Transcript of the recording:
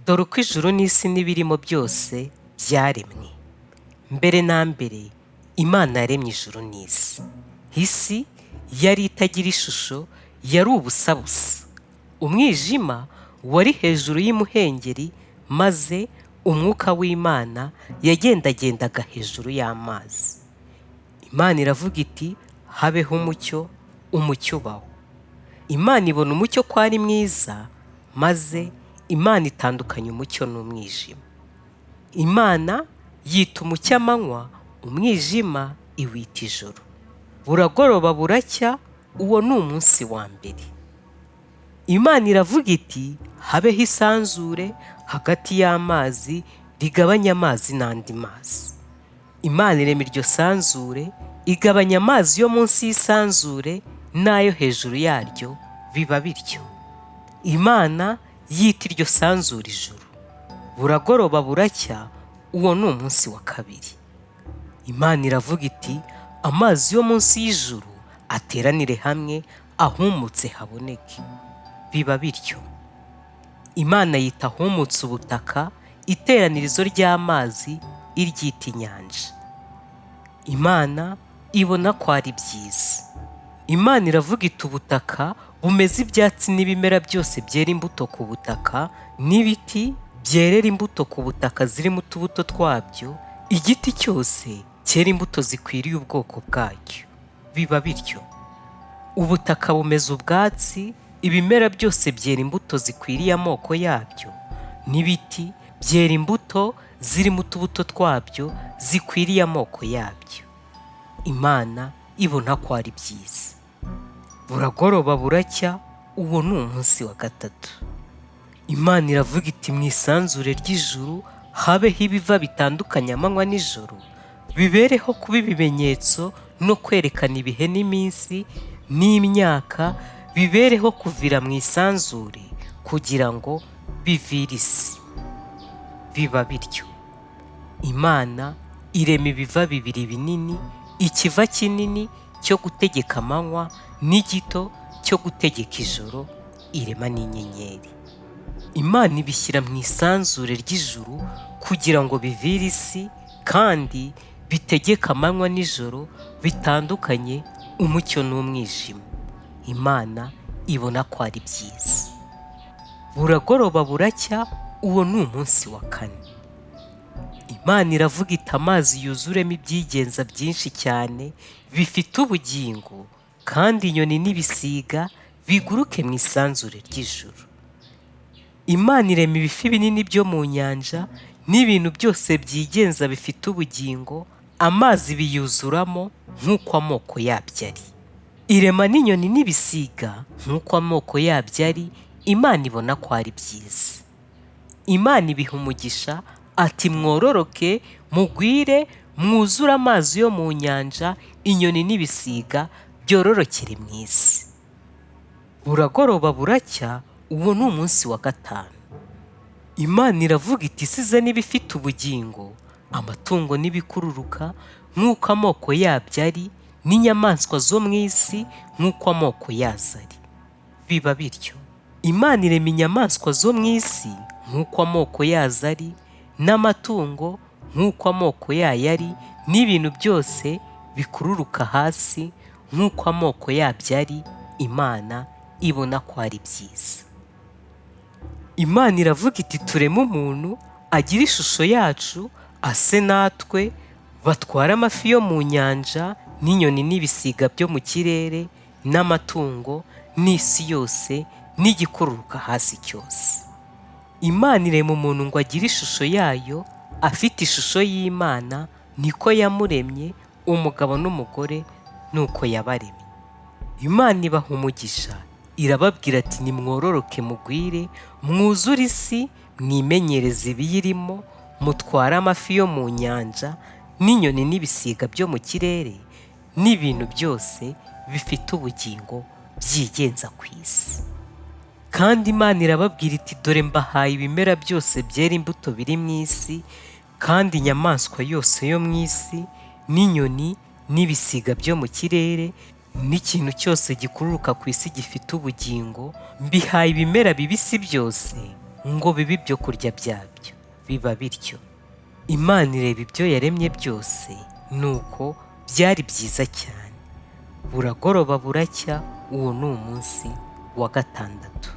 dore uko ijuru n'isi n'ibirimo byose byaremwe. Mbere na mbere Imana yaremye ijuru n'isi. Isi yari itagira ishusho, yari ubusa busa. Umwijima wari hejuru y'umuhengeri, maze umwuka w'Imana yagendagendaga hejuru y'amazi. Imana iravuga iti habeho umucyo, umucyo ubaho. Imana ibona umucyo ko ari mwiza, maze Imana itandukanya umucyo n'umwijima. Imana yita umucyo amanywa, umwijima iwita ijoro. Buragoroba buracya, uwo ni umunsi wa mbere. Imana iravuga iti habeho isanzure hagati y'amazi rigabanya amazi n'andi mazi. Imana irema iryo sanzure, igabanya amazi yo munsi y'isanzure n'ayo hejuru yaryo, biba bityo. Imana yita iryo sanzure ijuru. Buragoroba buracya, uwo ni umunsi wa kabiri. Imana iravuga iti amazi yo munsi y'ijuru ateranire hamwe, ahumutse haboneke. Biba bityo. Imana yita ahumutse ubutaka, iteranirizo ry'amazi iryita inyanja. Imana ibona ko ari byiza. Imana iravuga iti ubutaka bumeze ibyatsi n'ibimera byose byera imbuto ku butaka, n'ibiti byerera imbuto ku butaka zirimo utubuto twabyo, igiti cyose cyera imbuto zikwiriye ubwoko bwacyo. Biba bityo. Ubutaka bumeze ubwatsi, ibimera byose byera imbuto zikwiriye amoko yabyo, n'ibiti byera imbuto zirimo utubuto twabyo zikwiriye amoko yabyo. Imana ibona ko ari byiza. Buragoroba buracya, uwo ni umunsi wa gatatu. Imana iravuga iti mu isanzure ry'ijuru habeho ibiva bitandukanye amanywa n'ijoro, bibereho kuba ibimenyetso no kwerekana ibihe n'iminsi n'imyaka, bibereho kuvira mu isanzure kugira ngo bivire isi. Biba bityo. Imana irema ibiva bibiri binini, ikiva kinini cyo gutegeka amanywa n'igito cyo gutegeka ijoro, irema n'inyenyeri. Imana ibishyira mu isanzure ry'ijuru kugira ngo bivire isi kandi bitegeke amanywa n'ijoro, bitandukanye umucyo n'umwijima. Imana ibona ko ari byiza. Buragoroba buracya, uwo ni umunsi wa kane. Imana iravuga iti amazi yuzuremo ibyigenza byinshi cyane bifite ubugingo, kandi inyoni n'ibisiga biguruke mu isanzure ry'ijuru. Imana irema ibifi binini byo mu nyanja n'ibintu byose byigenza bifite ubugingo, amazi biyuzuramo nk'uko amoko yabyo ari. Irema n'inyoni n'ibisiga nk'uko amoko yabyo ari. Imana ibona ko ari byiza. Imana ibiha umugisha ati mwororoke, mugwire, mwuzure amazi yo mu nyanja, inyoni n'ibisiga byororokere mu isi. Buragoroba buracya, uwo ni umunsi wa gatanu. Imana iravuga iti isize n'ibifite ubugingo, amatungo n'ibikururuka nk'uko amoko yabyo ari, n'inyamaswa zo mu isi nk'uko amoko yazo ari. Biba bityo. Imana irema inyamaswa zo mu isi nk'uko amoko yazo ari, n'amatungo nk'uko amoko yayo ari, n'ibintu byose bikururuka hasi nk'uko amoko yabyo ari. Imana ibona ko ari byiza. Imana iravuga iti tureme umuntu agira ishusho yacu, ase natwe, batware amafi yo mu nyanja n'inyoni n'ibisiga byo mu kirere n'amatungo n'isi yose n'igikururuka hasi cyose. Imana irema umuntu ngo agire ishusho yayo, afite ishusho y'Imana niko yamuremye, umugabo n'umugore nuko yabaremye. Imana ibaha umugisha, irababwira ati nimwororoke mugwire, mwuzure isi, mwimenyereze ibiyirimo, mutware amafi yo mu nyanja n'inyoni n'ibisiga byo mu kirere n'ibintu byose bifite ubugingo byigenza ku isi. Kandi Imana irababwira iti dore mbahaye ibimera byose byera imbuto biri mu isi, kandi inyamaswa yose yo mu isi n'inyoni n'ibisiga byo mu kirere n'ikintu cyose gikururuka ku isi gifite ubugingo, mbihaye ibimera bibisi byose ngo bibe ibyo kurya byabyo. Biba bityo. Imana ireba ibyo yaremye byose, nuko byari byiza cyane. Buragoroba buracya, uwo ni umunsi wa gatandatu.